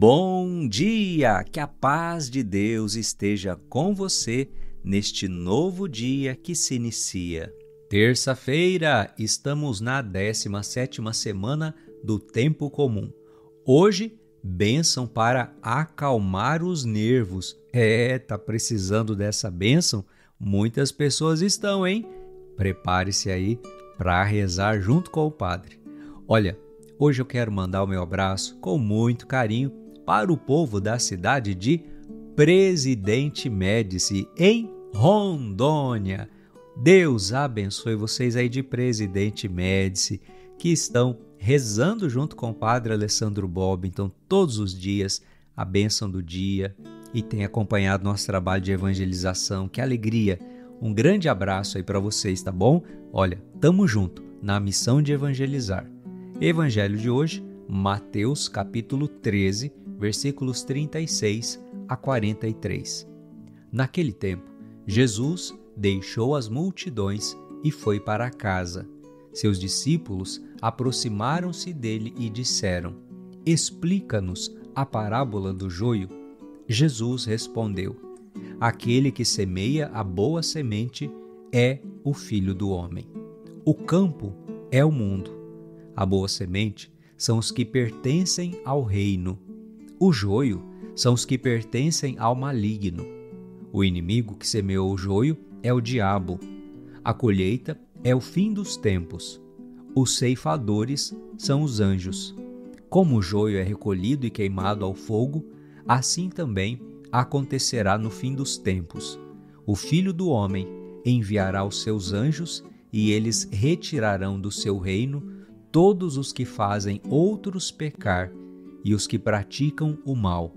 Bom dia! Que a paz de Deus esteja com você neste novo dia que se inicia. Terça-feira, estamos na 17ª semana do Tempo Comum. Hoje, bênção para acalmar os nervos. Tá precisando dessa bênção? Muitas pessoas estão, hein? Prepare-se aí para rezar junto com o Padre. Olha, hoje eu quero mandar o meu abraço com muito carinho para o povo da cidade de Presidente Médici, em Rondônia. Deus abençoe vocês aí de Presidente Médici, que estão rezando junto com o Padre Alessandro Bob, então todos os dias, a bênção do dia, e tem acompanhado nosso trabalho de evangelização. Que alegria! Um grande abraço aí para vocês, tá bom? Olha, tamo junto na missão de evangelizar. Evangelho de hoje, Mateus capítulo 13, versículos 36 a 43. Naquele tempo, Jesus deixou as multidões e foi para casa. Seus discípulos aproximaram-se dele e disseram: "Explica-nos a parábola do joio." Jesus respondeu: "Aquele que semeia a boa semente é o Filho do Homem. O campo é o mundo. A boa semente são os que pertencem ao reino. O joio são os que pertencem ao maligno. O inimigo que semeou o joio é o diabo. A colheita é o fim dos tempos. Os ceifadores são os anjos. Como o joio é recolhido e queimado ao fogo, assim também acontecerá no fim dos tempos. O Filho do Homem enviará os seus anjos e eles retirarão do seu reino todos os que fazem outros pecar e os que praticam o mal,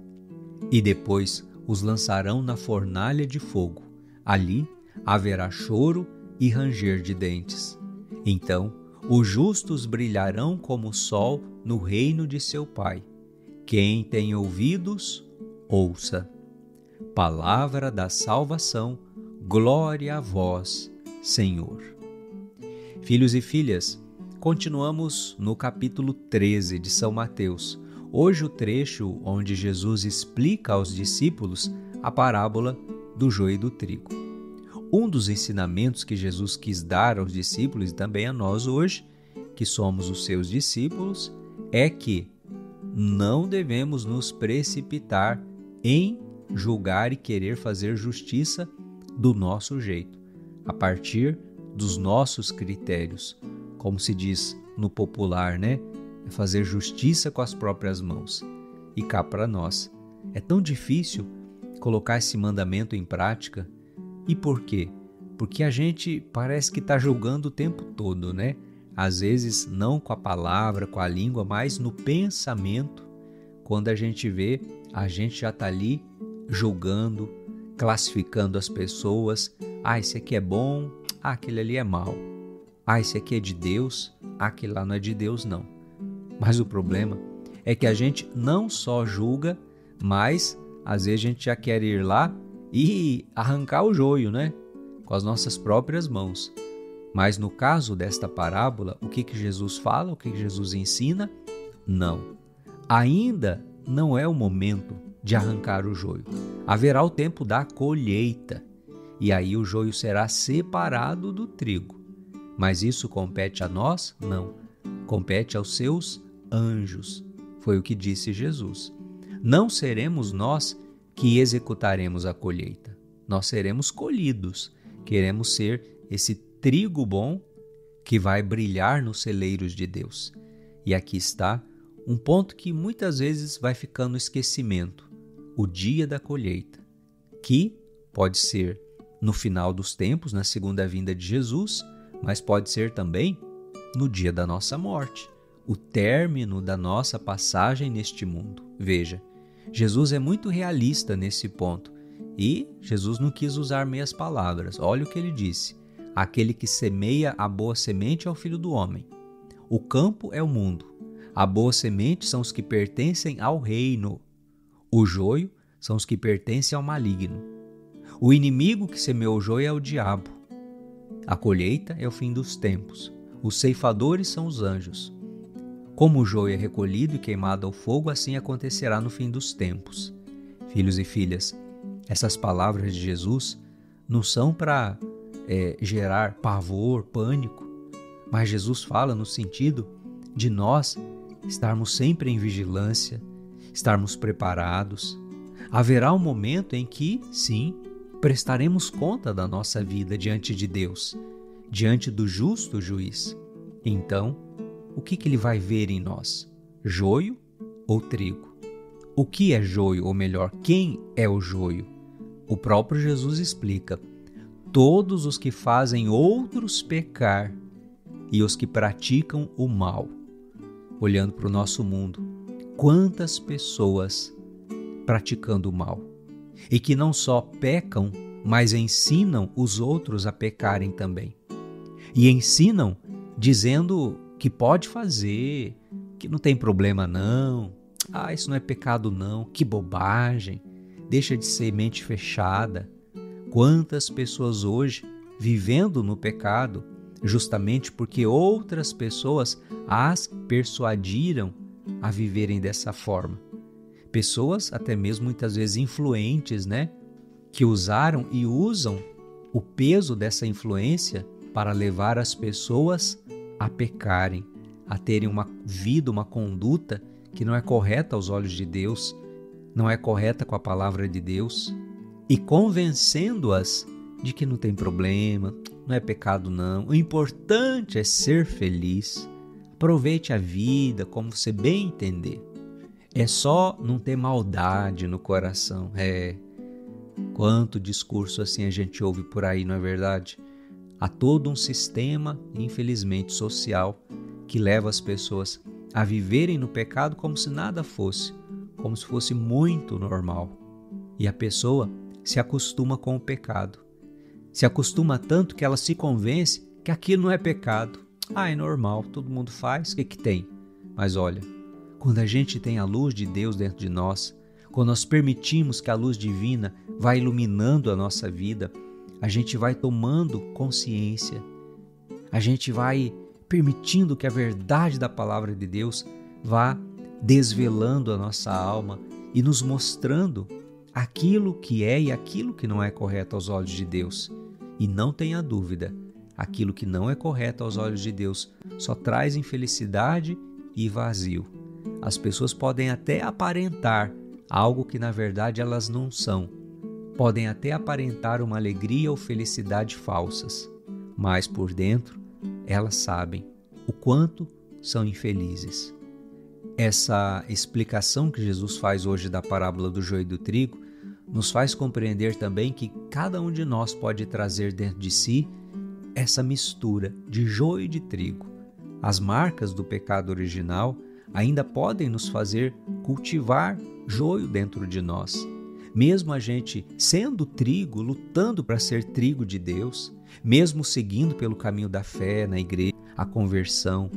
e depois os lançarão na fornalha de fogo. Ali haverá choro e ranger de dentes. Então os justos brilharão como o sol no reino de seu Pai. Quem tem ouvidos, ouça." Palavra da salvação, glória a vós, Senhor. Filhos e filhas, continuamos no capítulo 13 de São Mateus. Hoje o trecho onde Jesus explica aos discípulos a parábola do joio e do trigo. Um dos ensinamentos que Jesus quis dar aos discípulos e também a nós hoje, que somos os seus discípulos, é que não devemos nos precipitar em julgar e querer fazer justiça do nosso jeito, a partir dos nossos critérios, como se diz no popular, né? É fazer justiça com as próprias mãos. E cá para nós, é tão difícil colocar esse mandamento em prática. E por quê? Porque a gente parece que está julgando o tempo todo, né? Às vezes não com a palavra, com a língua, mas no pensamento. Quando a gente vê, a gente já está ali julgando, classificando as pessoas. Esse aqui é bom, aquele ali é mau. Esse aqui é de Deus, aquele lá não é de Deus não. Mas o problema é que a gente não só julga, mas às vezes a gente já quer ir lá e arrancar o joio, né? Com as nossas próprias mãos. Mas no caso desta parábola, o que Jesus fala, o que Jesus ensina? Não. Ainda não é o momento de arrancar o joio. Haverá o tempo da colheita. E aí o joio será separado do trigo. Mas isso compete a nós? Não. Compete aos seus anjos. Foi o que disse Jesus. Não seremos nós que executaremos a colheita. Nós seremos colhidos. Queremos ser esse trigo bom que vai brilhar nos celeiros de Deus. E aqui está um ponto que muitas vezes vai ficando no esquecimento. O dia da colheita, que pode ser no final dos tempos, na segunda vinda de Jesus, mas pode ser também no dia da nossa morte, o término da nossa passagem neste mundo. Veja, Jesus é muito realista nesse ponto e Jesus não quis usar meias palavras. Olha o que ele disse: aquele que semeia a boa semente é o Filho do Homem. O campo é o mundo. A boa semente são os que pertencem ao reino. O joio são os que pertencem ao maligno. O inimigo que semeou o joio é o diabo. A colheita é o fim dos tempos. Os ceifadores são os anjos. Como o joio é recolhido e queimado ao fogo, assim acontecerá no fim dos tempos. Filhos e filhas, essas palavras de Jesus não são para gerar pavor, pânico, mas Jesus fala no sentido de nós estarmos sempre em vigilância, estarmos preparados. Haverá um momento em que, sim, prestaremos conta da nossa vida diante de Deus, diante do justo juiz. Então, o que ele vai ver em nós? Joio ou trigo? O que é joio, ou melhor, quem é o joio? O próprio Jesus explica: todos os que fazem outros pecar e os que praticam o mal. Olhando para o nosso mundo, quantas pessoas praticando o mal e que não só pecam, mas ensinam os outros a pecarem também. E ensinam dizendo que pode fazer, que não tem problema não, isso não é pecado não, que bobagem, deixa de ser mente fechada. Quantas pessoas hoje vivendo no pecado, justamente porque outras pessoas as persuadiram a viverem dessa forma. Pessoas até mesmo muitas vezes influentes, que usaram e usam o peso dessa influência para levar as pessoas a pecarem, a terem uma vida, uma conduta que não é correta aos olhos de Deus, não é correta com a palavra de Deus, e convencendo-as de que não tem problema, não é pecado não, o importante é ser feliz, aproveite a vida como você bem entender, é só não ter maldade no coração. Quanto discurso assim a gente ouve por aí, não é verdade? Há todo um sistema, infelizmente, social que leva as pessoas a viverem no pecado como se nada fosse, como se fosse muito normal. E a pessoa se acostuma com o pecado. Se acostuma tanto que ela se convence que aquilo não é pecado. É normal, todo mundo faz, o que tem? Mas olha, quando a gente tem a luz de Deus dentro de nós, quando nós permitimos que a luz divina vá iluminando a nossa vida, a gente vai tomando consciência, a gente vai permitindo que a verdade da palavra de Deus vá desvelando a nossa alma e nos mostrando aquilo que é e aquilo que não é correto aos olhos de Deus. E não tenha dúvida, aquilo que não é correto aos olhos de Deus só traz infelicidade e vazio. As pessoas podem até aparentar algo que na verdade elas não são. Podem até aparentar uma alegria ou felicidade falsas, mas por dentro elas sabem o quanto são infelizes. Essa explicação que Jesus faz hoje da parábola do joio e do trigo nos faz compreender também que cada um de nós pode trazer dentro de si essa mistura de joio e de trigo. As marcas do pecado original ainda podem nos fazer cultivar joio dentro de nós. Mesmo a gente sendo trigo, lutando para ser trigo de Deus, mesmo seguindo pelo caminho da fé na igreja, a conversão,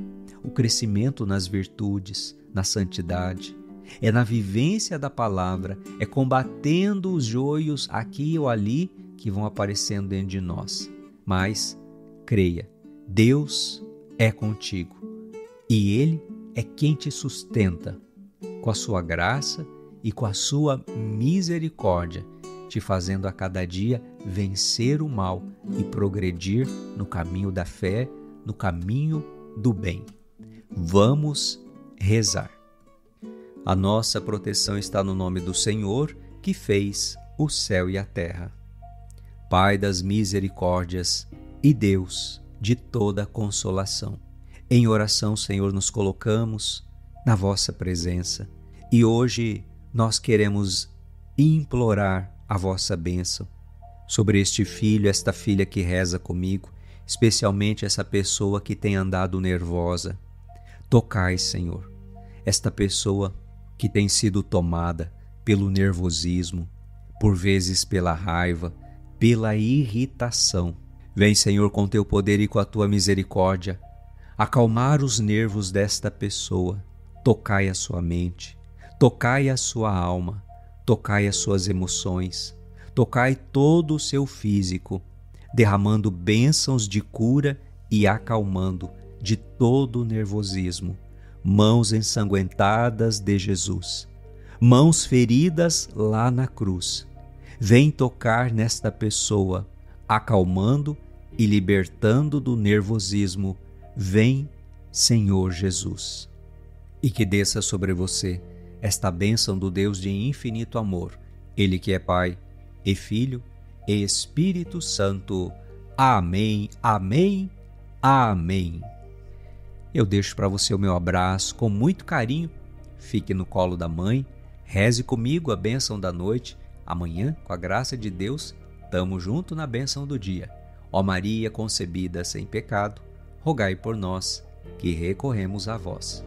o crescimento nas virtudes, na santidade, é na vivência da palavra, é combatendo os joios aqui ou ali que vão aparecendo dentro de nós. Mas, creia, Deus é contigo e Ele é quem te sustenta com a sua graça e com a sua misericórdia, te fazendo a cada dia vencer o mal e progredir no caminho da fé, no caminho do bem. Vamos rezar. A nossa proteção está no nome do Senhor, que fez o céu e a terra. Pai das misericórdias e Deus de toda consolação, em oração, Senhor, nos colocamos na vossa presença e hoje nós queremos implorar a vossa bênção sobre este filho, esta filha que reza comigo, especialmente essa pessoa que tem andado nervosa. Tocai, Senhor, esta pessoa que tem sido tomada pelo nervosismo, por vezes pela raiva, pela irritação. Vem, Senhor, com teu poder e com a tua misericórdia, acalmar os nervos desta pessoa. Tocai a sua mente, tocai a sua alma, tocai as suas emoções, tocai todo o seu físico, derramando bênçãos de cura e acalmando de todo o nervosismo. mãos ensanguentadas de Jesus, mãos feridas lá na cruz. Vem tocar nesta pessoa, acalmando e libertando do nervosismo. Vem, Senhor Jesus. E que desça sobre você esta bênção do Deus de infinito amor, Ele que é Pai e Filho e Espírito Santo. Amém, amém, amém. Eu deixo para você o meu abraço com muito carinho. Fique no colo da mãe, reze comigo a bênção da noite. Amanhã, com a graça de Deus, tamo junto na bênção do dia. Ó Maria concebida sem pecado, rogai por nós que recorremos a vós.